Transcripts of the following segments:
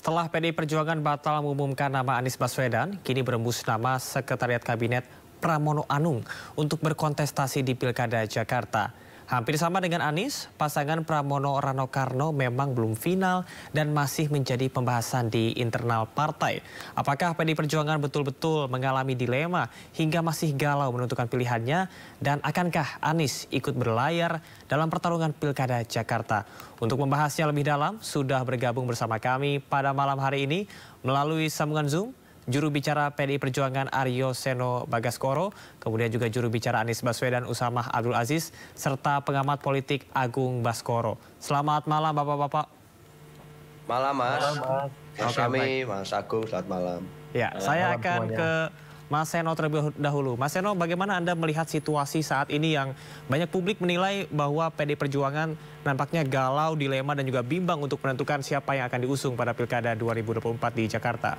Setelah PDI Perjuangan batal mengumumkan nama Anies Baswedan, kini berembus nama Sekretariat Kabinet Pramono Anung untuk berkontestasi di Pilkada Jakarta. Hampir sama dengan Anies, pasangan Pramono Rano Karno memang belum final dan masih menjadi pembahasan di internal partai. Apakah PDI Perjuangan betul-betul mengalami dilema hingga masih galau menentukan pilihannya? Dan akankah Anies ikut berlayar dalam pertarungan Pilkada Jakarta? Untuk membahasnya lebih dalam, sudah bergabung bersama kami pada malam hari ini melalui sambungan Zoom. Juru bicara PDI Perjuangan Aryo Seno Bagaskoro, kemudian juga juru bicara Anies Baswedan Usamah Abdul Aziz, serta pengamat politik Agung Baskoro. Selamat malam Bapak-Bapak. Malam Mas. Malam, Mas. Mas kami, Mas Agung, selamat malam. Ya, saya akan ke Mas Seno terlebih dahulu. Mas Seno, bagaimana Anda melihat situasi saat ini yang banyak publik menilai bahwa PDI Perjuangan nampaknya galau, dilema dan juga bimbang untuk menentukan siapa yang akan diusung pada Pilkada 2024 di Jakarta?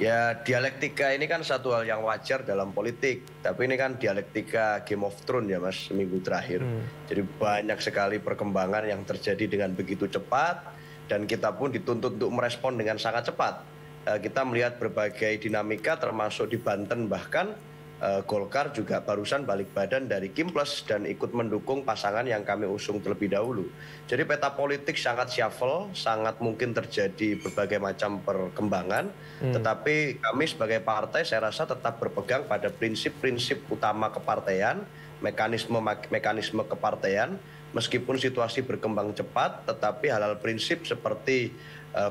Ya, dialektika ini kan satu hal yang wajar dalam politik. Tapi ini kan dialektika Game of Thrones ya Mas, seminggu terakhir. Jadi banyak sekali perkembangan yang terjadi dengan begitu cepat. Dan kita pun dituntut untuk merespon dengan sangat cepat. Kita melihat berbagai dinamika termasuk di Banten bahkan Golkar juga barusan balik badan dari Kimples dan ikut mendukung pasangan yang kami usung terlebih dahulu. Jadi peta politik sangat shuffle, sangat mungkin terjadi berbagai macam perkembangan. Tetapi kami sebagai partai saya rasa tetap berpegang pada prinsip-prinsip utama kepartaian, mekanisme kepartaian. Meskipun situasi berkembang cepat, tetapi hal-hal prinsip seperti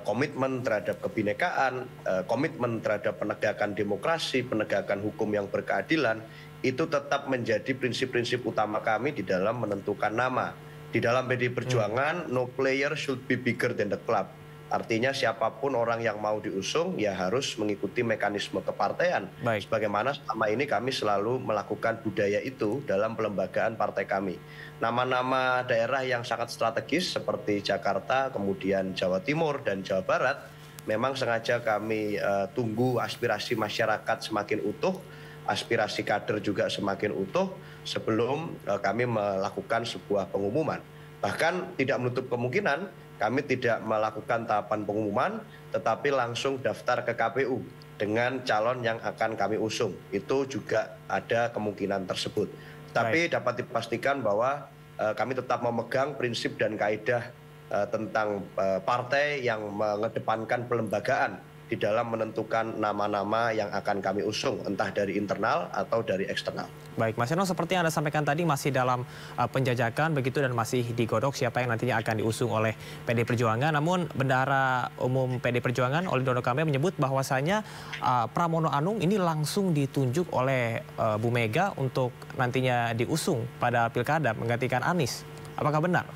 komitmen terhadap kebinekaan, komitmen terhadap penegakan demokrasi, penegakan hukum yang berkeadilan, itu tetap menjadi prinsip-prinsip utama kami di dalam menentukan nama. Di dalam PDI Perjuangan, no player should be bigger than the club. Artinya siapapun orang yang mau diusung ya harus mengikuti mekanisme kepartaian. Baik. Sebagaimana selama ini kami selalu melakukan budaya itu dalam pelembagaan partai kami. Nama-nama daerah yang sangat strategis seperti Jakarta, kemudian Jawa Timur dan Jawa Barat, memang sengaja kami tunggu aspirasi masyarakat semakin utuh, aspirasi kader juga semakin utuh sebelum kami melakukan sebuah pengumuman. Bahkan tidak menutup kemungkinan kami tidak melakukan tahapan pengumuman, tetapi langsung daftar ke KPU dengan calon yang akan kami usung. Itu juga ada kemungkinan tersebut. Tapi dapat dipastikan bahwa kami tetap memegang prinsip dan kaidah tentang partai yang mengedepankan pelembagaan di dalam menentukan nama-nama yang akan kami usung, entah dari internal atau dari eksternal. Baik, Mas Seno, seperti yang Anda sampaikan tadi masih dalam penjajakan begitu dan masih digodok siapa yang nantinya akan diusung oleh PDI Perjuangan. Namun Bendahara Umum PDI Perjuangan Oli Dondo Kambe menyebut bahwasanya Pramono Anung ini langsung ditunjuk oleh Bu Mega untuk nantinya diusung pada Pilkada menggantikan Anies. Apakah benar?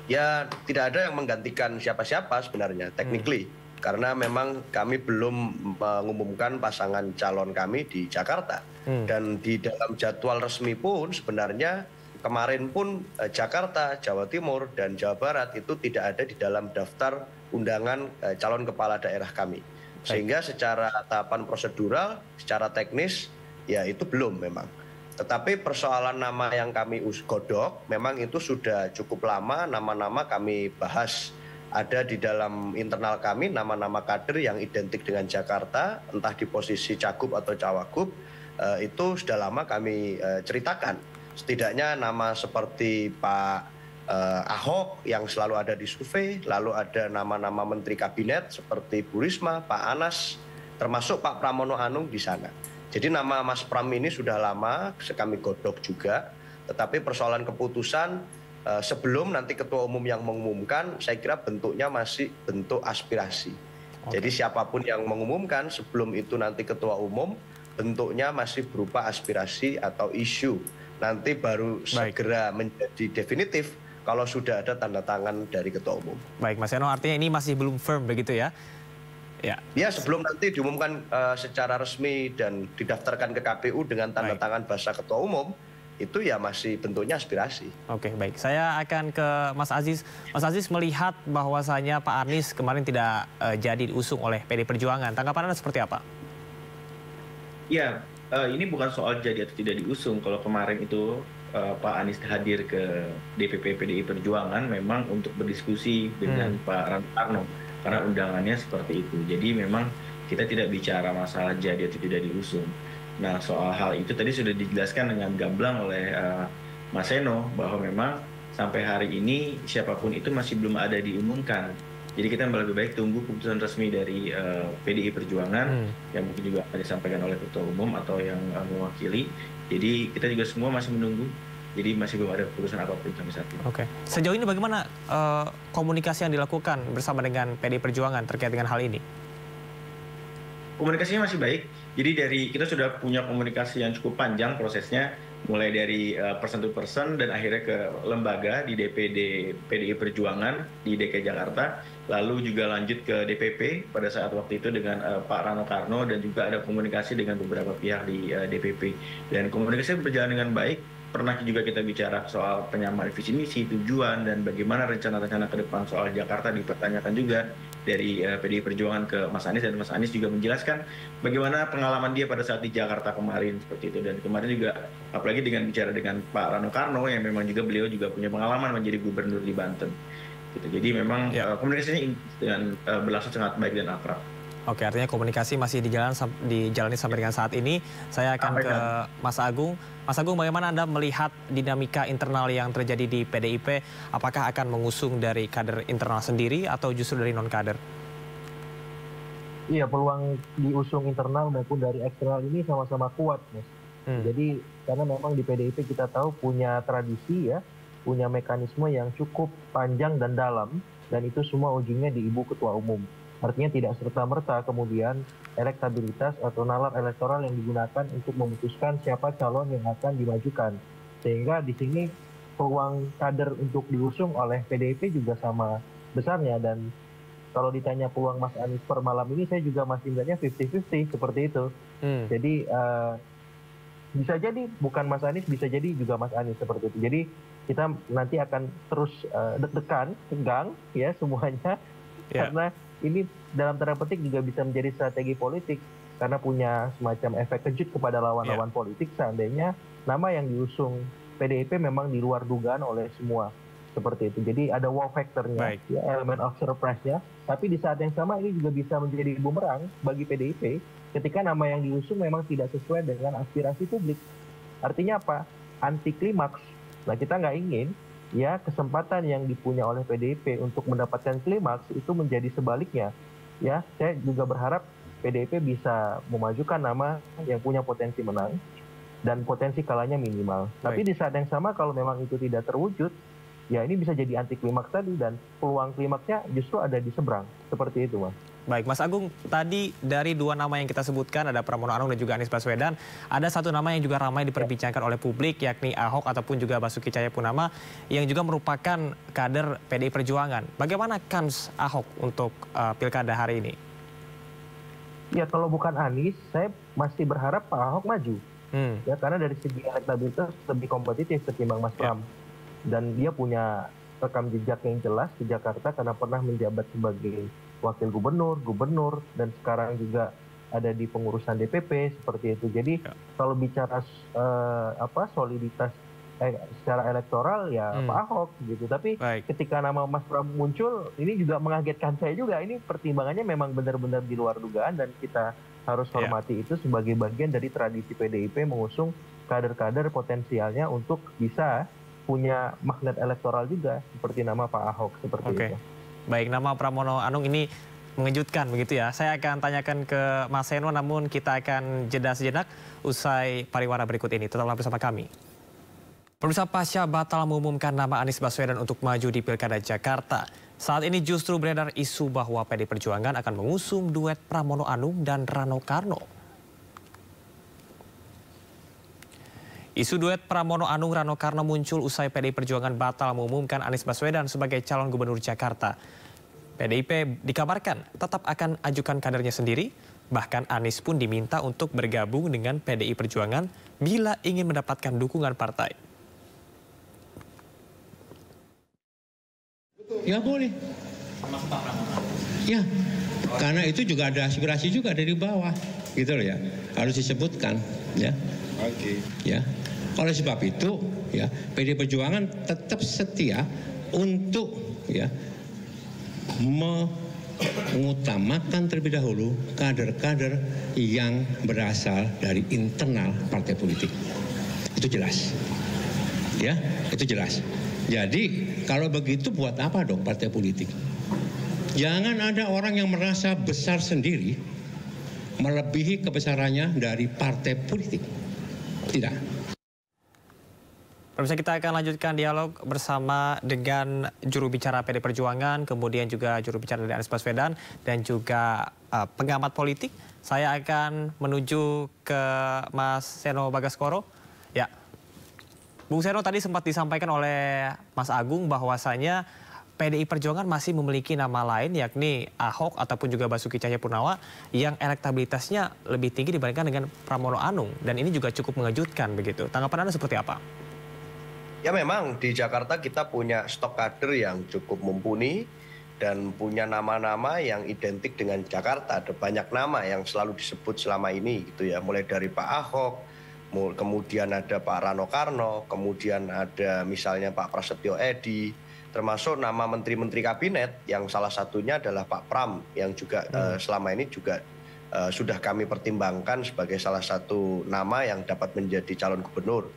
Ya, tidak ada yang menggantikan siapa-siapa sebenarnya, technically. Karena memang kami belum mengumumkan pasangan calon kami di Jakarta. Dan di dalam jadwal resmi pun sebenarnya kemarin pun Jakarta, Jawa Timur, dan Jawa Barat itu tidak ada di dalam daftar undangan calon kepala daerah kami. Sehingga secara tahapan prosedural, secara teknis, ya itu belum memang. Tetapi persoalan nama yang kami godok, memang itu sudah cukup lama nama-nama kami bahas. Ada di dalam internal kami nama-nama kader yang identik dengan Jakarta, entah di posisi cagup atau cawagup, itu sudah lama kami ceritakan. Setidaknya nama seperti Pak Ahok yang selalu ada di survei, lalu ada nama-nama menteri kabinet seperti Bu Risma, Pak Anas, termasuk Pak Pramono Anung di sana. Jadi nama Mas Pram ini sudah lama kami godok juga, tetapi persoalan keputusan sebelum nanti ketua umum yang mengumumkan, saya kira bentuknya masih bentuk aspirasi. Jadi siapapun yang mengumumkan sebelum itu nanti ketua umum, bentuknya masih berupa aspirasi atau isu. Nanti baru segera menjadi definitif kalau sudah ada tanda tangan dari ketua umum. Baik, Mas Seno, artinya ini masih belum firm begitu ya? Ya, sebelum nanti diumumkan secara resmi dan didaftarkan ke KPU dengan tanda tangan bahasa ketua umum, itu ya masih bentuknya aspirasi. Oke, baik. Saya akan ke Mas Aziz. Mas Aziz melihat bahwasanya Pak Anies kemarin tidak jadi diusung oleh PDI Perjuangan. Tanggapan Anda seperti apa? Ya, ini bukan soal jadi atau tidak diusung. Kalau kemarin itu Pak Anies hadir ke DPP PDI Perjuangan memang untuk berdiskusi dengan Pak Rano Karno. karena undangannya seperti itu. Jadi memang kita tidak bicara masalah jadi atau tidak diusung. Nah, soal hal itu tadi sudah dijelaskan dengan gamblang oleh Mas Seno bahwa memang sampai hari ini siapapun itu masih belum ada diumumkan. Jadi kita lebih baik tunggu keputusan resmi dari PDI Perjuangan yang mungkin juga akan disampaikan oleh Ketua Umum atau yang mewakili. Jadi kita juga semua masih menunggu. Jadi masih belum ada keputusan apapun sampai saat ini. Oke. Sejauh ini bagaimana komunikasi yang dilakukan bersama dengan PDI Perjuangan terkait dengan hal ini? Komunikasinya masih baik. Jadi kita sudah punya komunikasi yang cukup panjang prosesnya, mulai dari person to person dan akhirnya ke lembaga di DPD PDI Perjuangan di DKI Jakarta, lalu juga lanjut ke DPP pada saat waktu itu dengan Pak Rano Karno, dan juga ada komunikasi dengan beberapa pihak di DPP. Dan komunikasi berjalan dengan baik. Pernah juga kita bicara soal penyamaan visi misi, tujuan, dan bagaimana rencana-rencana ke depan soal Jakarta dipertanyakan juga dari PDI Perjuangan ke Mas Anies, dan Mas Anies juga menjelaskan bagaimana pengalaman dia pada saat di Jakarta kemarin seperti itu. Dan kemarin juga apalagi dengan bicara dengan Pak Rano Karno yang memang juga beliau juga punya pengalaman menjadi gubernur di Banten. Gitu. Jadi memang komunikasinya dengan berlangsung sangat baik dan akrab. Oke, artinya komunikasi masih dijalani sampai dengan saat ini. Saya akan ke Mas Agung. Mas Agung, bagaimana Anda melihat dinamika internal yang terjadi di PDIP? Apakah akan mengusung dari kader internal sendiri atau justru dari non-kader? Iya, peluang diusung internal maupun dari eksternal ini sama-sama kuat, Mas. Jadi, karena memang di PDIP kita tahu punya tradisi ya, punya mekanisme yang cukup panjang dan dalam, dan itu semua ujungnya di Ibu Ketua Umum. Artinya tidak serta-merta kemudian elektabilitas atau nalar elektoral yang digunakan untuk memutuskan siapa calon yang akan dimajukan. Sehingga di sini peluang kader untuk diusung oleh PDIP juga sama besarnya. Dan kalau ditanya peluang Mas Anies per malam ini, saya juga masih melihatnya 50-50 seperti itu. Jadi bisa jadi bukan Mas Anies, bisa jadi juga Mas Anies seperti itu. Jadi kita nanti akan terus deg-degan, tegang ya semuanya. Karena ini dalam tanda petik juga bisa menjadi strategi politik karena punya semacam efek kejut kepada lawan-lawan politik seandainya nama yang diusung PDIP memang di luar dugaan oleh semua seperti itu. Jadi ada wow factor-nya, ya, elemen of surprise-nya. Tapi di saat yang sama ini juga bisa menjadi bumerang bagi PDIP ketika nama yang diusung memang tidak sesuai dengan aspirasi publik. Artinya apa? Anti klimaks. Nah, kita nggak ingin ya kesempatan yang dipunya oleh PDIP untuk mendapatkan klimaks itu menjadi sebaliknya. Ya, saya juga berharap PDIP bisa memajukan nama yang punya potensi menang dan potensi kalahnya minimal. Tapi di saat yang sama kalau memang itu tidak terwujud, ya ini bisa jadi anti klimaks tadi dan peluang klimaksnya justru ada di seberang. Seperti itu, Mas. Baik, Mas Agung, tadi dari dua nama yang kita sebutkan, ada Pramono Anung dan juga Anies Baswedan, ada satu nama yang juga ramai diperbincangkan oleh publik, yakni Ahok ataupun juga Basuki Cahayapunama, yang juga merupakan kader PDI Perjuangan. Bagaimana kans Ahok untuk pilkada hari ini? Ya, kalau bukan Anies, saya masih berharap Pak Ahok maju. Ya, karena dari segi elektabilitas lebih kompetitif ketimbang Mas Pram. Dan dia punya rekam jejak yang jelas di Jakarta karena pernah menjabat sebagai wakil gubernur, dan sekarang juga ada di pengurusan DPP seperti itu. Jadi kalau bicara soliditas secara elektoral ya Pak Ahok gitu. Tapi ketika nama Mas Pram muncul, ini juga mengagetkan saya juga. Ini pertimbangannya memang benar-benar di luar dugaan dan kita harus hormati itu sebagai bagian dari tradisi PDIP mengusung kader-kader potensialnya untuk bisa punya magnet elektoral juga seperti nama Pak Ahok seperti itu. Baik, nama Pramono Anung ini mengejutkan begitu ya. Saya akan tanyakan ke Mas Seno, namun kita akan jeda sejenak usai pariwara berikut ini. Tetaplah bersama kami. Pemirsa, pasca batal mengumumkan nama Anies Baswedan untuk maju di Pilkada Jakarta, saat ini justru beredar isu bahwa PDI Perjuangan akan mengusung duet Pramono Anung dan Rano Karno. Isu duet Pramono Anung Rano Karno muncul usai PDI Perjuangan batal mengumumkan Anies Baswedan sebagai calon gubernur Jakarta. PDIP dikabarkan tetap akan ajukan kadernya sendiri, bahkan Anies pun diminta untuk bergabung dengan PDI Perjuangan bila ingin mendapatkan dukungan partai. Ya boleh. Ya, karena itu juga ada aspirasi juga dari bawah, gitu loh ya. Harus disebutkan, ya. Ya. Oleh sebab itu, ya, PDI Perjuangan tetap setia untuk ya mengutamakan terlebih dahulu kader-kader yang berasal dari internal partai politik. Itu jelas. Ya, itu jelas. Jadi kalau begitu buat apa dong partai politik? Jangan ada orang yang merasa besar sendiri melebihi kebesarannya dari partai politik. Tidak. Pemirsa, kita akan lanjutkan dialog bersama dengan juru bicara PD Perjuangan, kemudian juga juru bicara dari Anies Baswedan, dan juga pengamat politik. Saya akan menuju ke Mas Seno Bagaskoro. Ya, Bung Seno, tadi sempat disampaikan oleh Mas Agung bahwasanya PDI Perjuangan masih memiliki nama lain, yakni Ahok ataupun juga Basuki Cahayapurnama, yang elektabilitasnya lebih tinggi dibandingkan dengan Pramono Anung. Dan ini juga cukup mengejutkan begitu. Tanggapan Anda seperti apa? Ya memang di Jakarta kita punya stok kader yang cukup mumpuni dan punya nama-nama yang identik dengan Jakarta. Ada banyak nama yang selalu disebut selama ini gitu ya. Mulai dari Pak Ahok, kemudian ada Pak Rano Karno, kemudian ada misalnya Pak Prasetyo Edy, termasuk nama menteri-menteri kabinet yang salah satunya adalah Pak Pram yang juga selama ini juga sudah kami pertimbangkan sebagai salah satu nama yang dapat menjadi calon gubernur.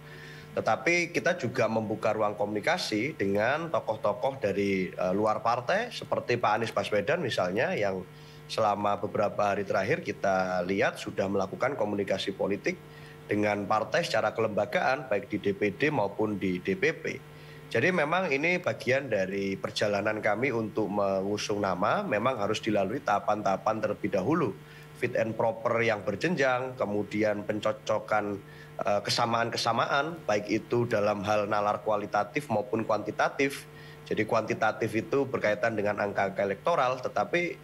Tetapi kita juga membuka ruang komunikasi dengan tokoh-tokoh dari luar partai seperti Pak Anies Baswedan misalnya, yang selama beberapa hari terakhir kita lihat sudah melakukan komunikasi politik dengan partai secara kelembagaan baik di DPD maupun di DPP. Jadi memang ini bagian dari perjalanan kami untuk mengusung nama, memang harus dilalui tahapan-tahapan terlebih dahulu. Fit and proper yang berjenjang, kemudian pencocokan kesamaan-kesamaan, baik itu dalam hal nalar kualitatif maupun kuantitatif. Jadi kuantitatif itu berkaitan dengan angka-angka elektoral, tetapi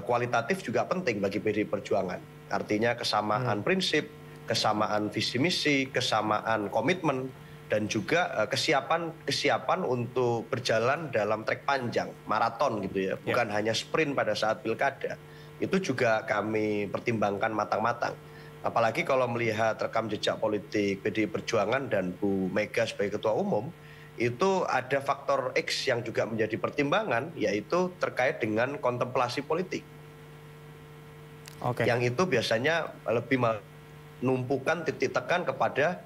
kualitatif juga penting bagi PDI Perjuangan. Artinya kesamaan prinsip, kesamaan visi misi, kesamaan komitmen, dan juga kesiapan untuk berjalan dalam trek panjang, maraton gitu ya, bukan hanya sprint pada saat pilkada. Itu juga kami pertimbangkan matang-matang. Apalagi kalau melihat rekam jejak politik PDI Perjuangan dan Bu Mega sebagai Ketua Umum, itu ada faktor X yang juga menjadi pertimbangan, yaitu terkait dengan kontemplasi politik. Yang itu biasanya lebih menumpukan titik tekan kepada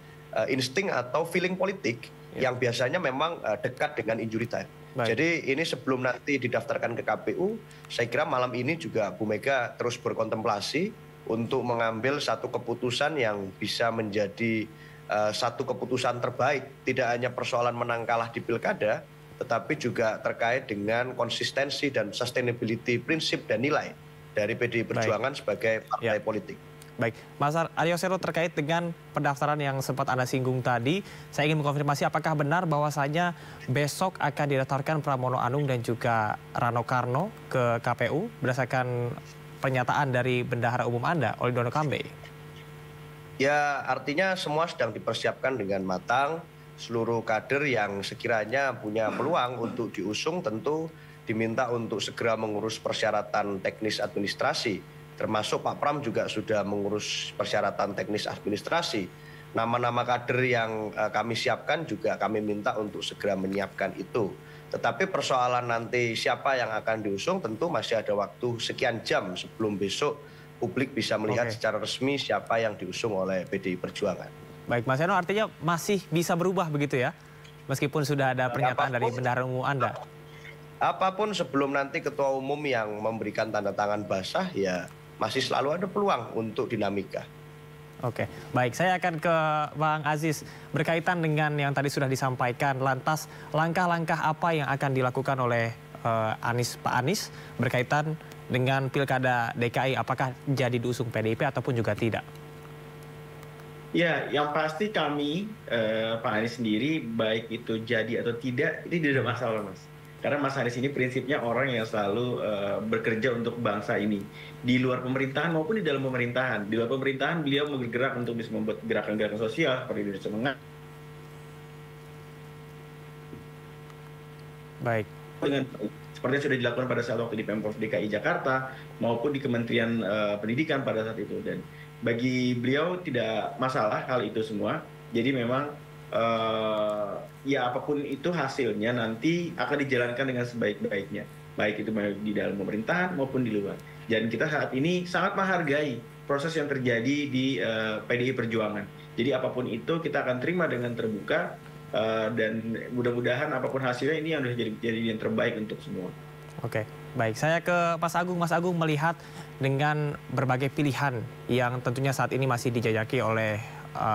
insting atau feeling politik yang biasanya memang dekat dengan injury time. Jadi ini sebelum nanti didaftarkan ke KPU, saya kira malam ini juga Bu Mega terus berkontemplasi untuk mengambil satu keputusan yang bisa menjadi satu keputusan terbaik. Tidak hanya persoalan menang kalah di pilkada, tetapi juga terkait dengan konsistensi dan sustainability prinsip dan nilai dari PDI Perjuangan sebagai partai politik. Baik, Mas Aryo Sero, terkait dengan pendaftaran yang sempat Anda singgung tadi, saya ingin mengkonfirmasi apakah benar bahwasanya besok akan didaftarkan Pramono Anung dan juga Rano Karno ke KPU berdasarkan pernyataan dari Bendahara Umum Anda, Olidono Kambe? Ya, artinya semua sedang dipersiapkan dengan matang. Seluruh kader yang sekiranya punya peluang untuk diusung tentu diminta untuk segera mengurus persyaratan teknis administrasi. Termasuk Pak Pram juga sudah mengurus persyaratan teknis administrasi. Nama-nama kader yang kami siapkan juga kami minta untuk segera menyiapkan itu. Tetapi persoalan nanti siapa yang akan diusung tentu masih ada waktu sekian jam sebelum besok publik bisa melihat secara resmi siapa yang diusung oleh PDI Perjuangan. Baik, Mas Seno, artinya masih bisa berubah begitu ya? Meskipun sudah ada pernyataan dari Bendahara Umum Anda? Apapun sebelum nanti Ketua Umum yang memberikan tanda tangan basah, ya masih selalu ada peluang untuk dinamika. Oke, baik. Saya akan ke Bang Aziz. Berkaitan dengan yang tadi sudah disampaikan, lantas langkah-langkah apa yang akan dilakukan oleh Pak Anies berkaitan dengan Pilkada DKI? Apakah jadi diusung PDIP ataupun juga tidak? Ya, yang pasti kami, Pak Anies sendiri, baik itu jadi atau tidak, itu tidak ada masalah, Mas. Karena Mas Anies ini prinsipnya orang yang selalu bekerja untuk bangsa ini. Di luar pemerintahan maupun di dalam pemerintahan. Di luar pemerintahan beliau bergerak untuk bisa membuat gerakan-gerakan sosial seperti Indonesia Mengajar. Baik. Dengan seperti yang sudah dilakukan pada saat waktu di Pemprov DKI Jakarta maupun di Kementerian Pendidikan pada saat itu. Dan bagi beliau tidak masalah hal itu semua. Jadi memang ya apapun itu hasilnya nanti akan dijalankan dengan sebaik-baiknya. baik itu di dalam pemerintahan maupun di luar. Dan kita saat ini sangat menghargai proses yang terjadi di PDI Perjuangan. Jadi apapun itu kita akan terima dengan terbuka, dan mudah-mudahan apapun hasilnya ini yang sudah jadi yang terbaik untuk semua. Oke, baik. Saya ke Mas Agung. Mas Agung melihat dengan berbagai pilihan yang tentunya saat ini masih dijajaki oleh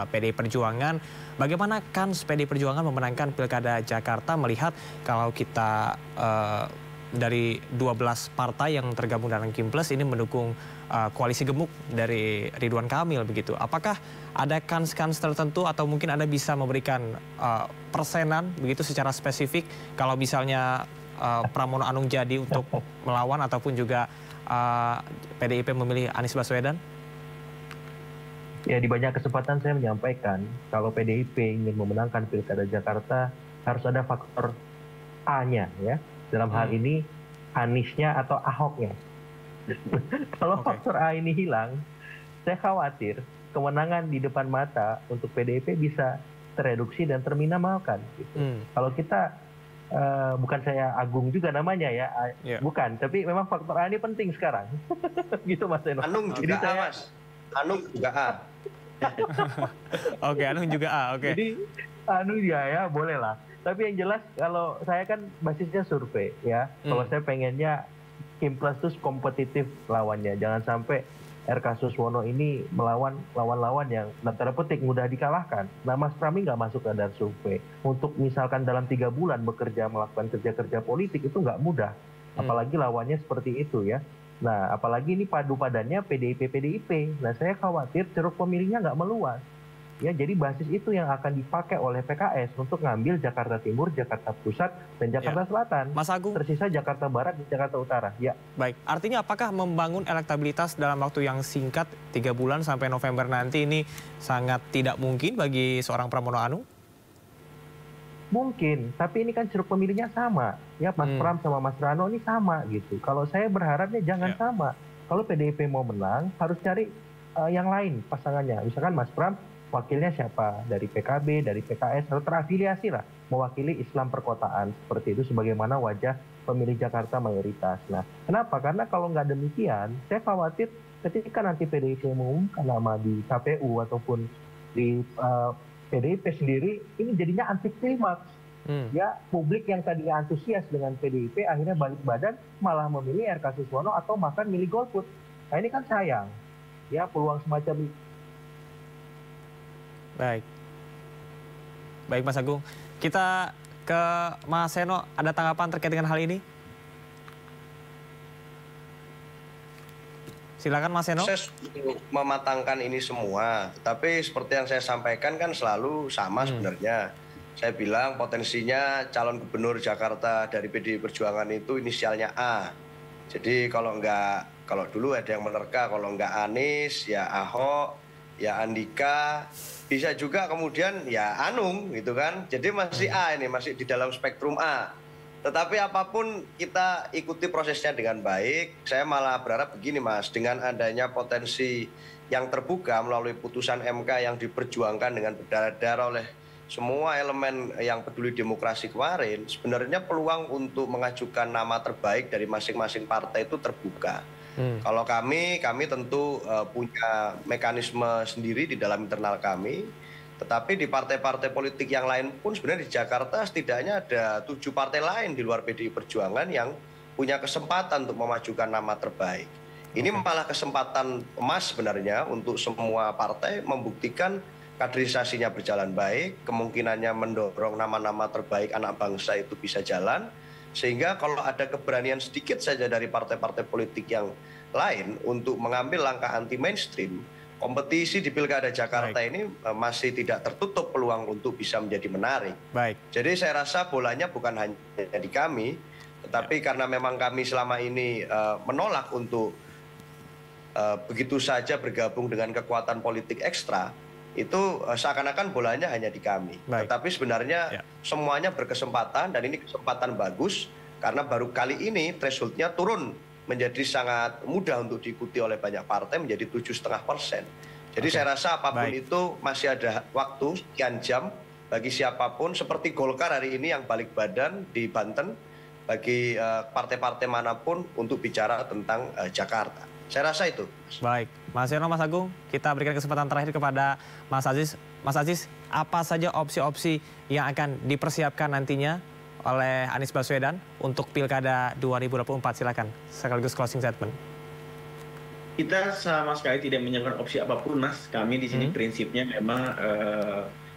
PDI Perjuangan, bagaimana kans PDI Perjuangan memenangkan Pilkada Jakarta melihat kalau kita dari 12 partai yang tergabung dalam Kim Plus ini mendukung koalisi gemuk dari Ridwan Kamil begitu. Apakah ada kans-kans tertentu atau mungkin Anda bisa memberikan persenan begitu secara spesifik kalau misalnya Pramono Anung jadi untuk melawan ataupun juga PDIP memilih Anies Baswedan? Ya, di banyak kesempatan saya menyampaikan kalau PDIP ingin memenangkan Pilkada Jakarta harus ada faktor A-nya ya. Dalam hal ini Aniesnya atau Ahoknya. Kalau faktor A ini hilang, saya khawatir kemenangan di depan mata untuk PDIP bisa tereduksi dan terminimalkan. Gitu. Kalau kita, bukan saya Agung juga namanya ya, bukan. Tapi memang faktor A ini penting sekarang. Gitu Mas Eno. Anung juga A, Mas. Anung juga A. Oke, Anung juga A, oke. Jadi Anung ya boleh lah. Tapi yang jelas kalau saya kan basisnya survei ya. Kalau saya pengennya Kim Plus itu kompetitif lawannya. Jangan sampai RK Suswono ini melawan lawan-lawan yang tanda petik mudah dikalahkan. Nah, Mas Pram nggak masuk ke radar survei. Untuk misalkan dalam 3 bulan bekerja melakukan kerja-kerja politik itu nggak mudah. Apalagi lawannya seperti itu ya. Nah, apalagi ini padu-padannya PDIP. Nah, saya khawatir ceruk pemilihnya nggak meluas. Ya, jadi basis itu yang akan dipakai oleh PKS untuk ngambil Jakarta Timur, Jakarta Pusat, dan Jakarta Selatan. Mas Agung, tersisa Jakarta Barat dan Jakarta Utara. Ya. Baik, artinya apakah membangun elektabilitas dalam waktu yang singkat 3 bulan sampai November nanti ini sangat tidak mungkin bagi seorang Pramono Anung? Mungkin, tapi ini kan ceruk pemilihnya sama. Ya, Mas Pram sama Mas Rano ini sama gitu. Kalau saya berharapnya jangan sama. Kalau PDIP mau menang, harus cari yang lain pasangannya. Misalkan Mas Pram wakilnya siapa, dari PKB, dari PKS, atau terafiliasi lah, mewakili Islam perkotaan, seperti itu sebagaimana wajah pemilih Jakarta mayoritas. Nah, kenapa? Karena kalau nggak demikian, saya khawatir ketika nanti PDIP mengumumkan nama di KPU ataupun di PDIP sendiri, ini jadinya anti klimaks. Ya, publik yang tadinya antusias dengan PDIP, akhirnya balik badan, malah memilih RK Suswono atau bahkan milih golput. Nah, ini kan sayang. Ya, peluang semacam ini. Baik. Baik Mas Agung. Kita ke Mas Seno, ada tanggapan terkait dengan hal ini? Silakan Mas Seno. Saya mematangkan ini semua, tapi seperti yang saya sampaikan kan selalu sama sebenarnya. Saya bilang potensinya calon gubernur Jakarta dari PDI Perjuangan itu inisialnya A. Jadi kalau dulu ada yang menerka, kalau nggak Anies, ya Ahok, ya Andika, bisa juga kemudian ya Anung gitu kan. Jadi masih A ini, masih di dalam spektrum A. Tetapi apapun kita ikuti prosesnya dengan baik. Saya malah berharap begini Mas, dengan adanya potensi yang terbuka melalui putusan MK yang diperjuangkan dengan berdarah-darah oleh semua elemen yang peduli demokrasi kemarin, sebenarnya peluang untuk mengajukan nama terbaik dari masing-masing partai itu terbuka. Kalau kami tentu punya mekanisme sendiri di dalam internal kami, tetapi di partai-partai politik yang lain pun sebenarnya di Jakarta setidaknya ada 7 partai lain di luar PDI Perjuangan yang punya kesempatan untuk memajukan nama terbaik. Ini malah kesempatan emas sebenarnya untuk semua partai membuktikan kaderisasinya berjalan baik, kemungkinannya mendorong nama-nama terbaik anak bangsa itu bisa jalan, sehingga kalau ada keberanian sedikit saja dari partai-partai politik yang lain untuk mengambil langkah anti mainstream, kompetisi di Pilkada Jakarta ini masih tidak tertutup peluang untuk bisa menjadi menarik. Jadi saya rasa bolanya bukan hanya di kami, tetapi karena memang kami selama ini menolak untuk begitu saja bergabung dengan kekuatan politik ekstra, itu seakan-akan bolanya hanya di kami. Tetapi sebenarnya semuanya berkesempatan dan ini kesempatan bagus karena baru kali ini thresholdnya turun menjadi sangat mudah untuk diikuti oleh banyak partai menjadi 7,5%. Jadi saya rasa apapun itu masih ada waktu sekian jam bagi siapapun seperti Golkar hari ini yang balik badan di Banten bagi partai-partai manapun untuk bicara tentang Jakarta. Saya rasa itu. Baik, Mas Yono, Mas Agung, kita berikan kesempatan terakhir kepada Mas Aziz. Mas Aziz, apa saja opsi-opsi yang akan dipersiapkan nantinya oleh Anies Baswedan untuk Pilkada 2024? Silakan, sekaligus closing statement. Kita sama sekali tidak menyiapkan opsi apapun, Mas. Kami di sini prinsipnya memang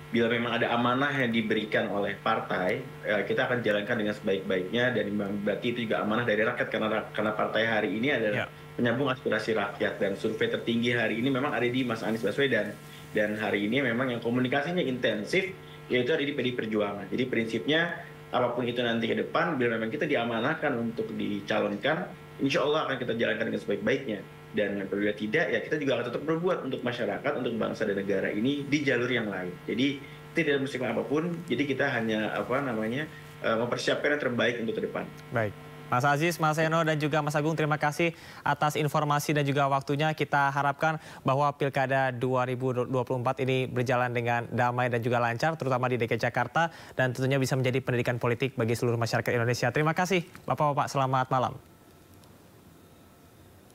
bila memang ada amanah yang diberikan oleh partai, kita akan jalankan dengan sebaik-baiknya, dan berarti itu juga amanah dari rakyat, karena partai hari ini adalah penyambung aspirasi rakyat, dan survei tertinggi hari ini memang ada di Mas Anies Baswedan, dan hari ini memang yang komunikasinya intensif yaitu ada di PDI Perjuangan. Jadi prinsipnya apapun itu nanti ke depan, bila memang kita diamanahkan untuk dicalonkan, insya Allah akan kita jalankan dengan sebaik-baiknya. Dan apabila tidak, ya kita juga akan tetap berbuat untuk masyarakat, untuk bangsa dan negara ini di jalur yang lain. Jadi tidak mempersiapkan apapun, jadi kita hanya mempersiapkan yang terbaik untuk ke depan. Baik, Mas Aziz, Mas Yono, dan juga Mas Agung, terima kasih atas informasi dan juga waktunya. Kita harapkan bahwa Pilkada 2024 ini berjalan dengan damai dan juga lancar, terutama di DKI Jakarta, dan tentunya bisa menjadi pendidikan politik bagi seluruh masyarakat Indonesia. Terima kasih, Bapak-Bapak, selamat malam.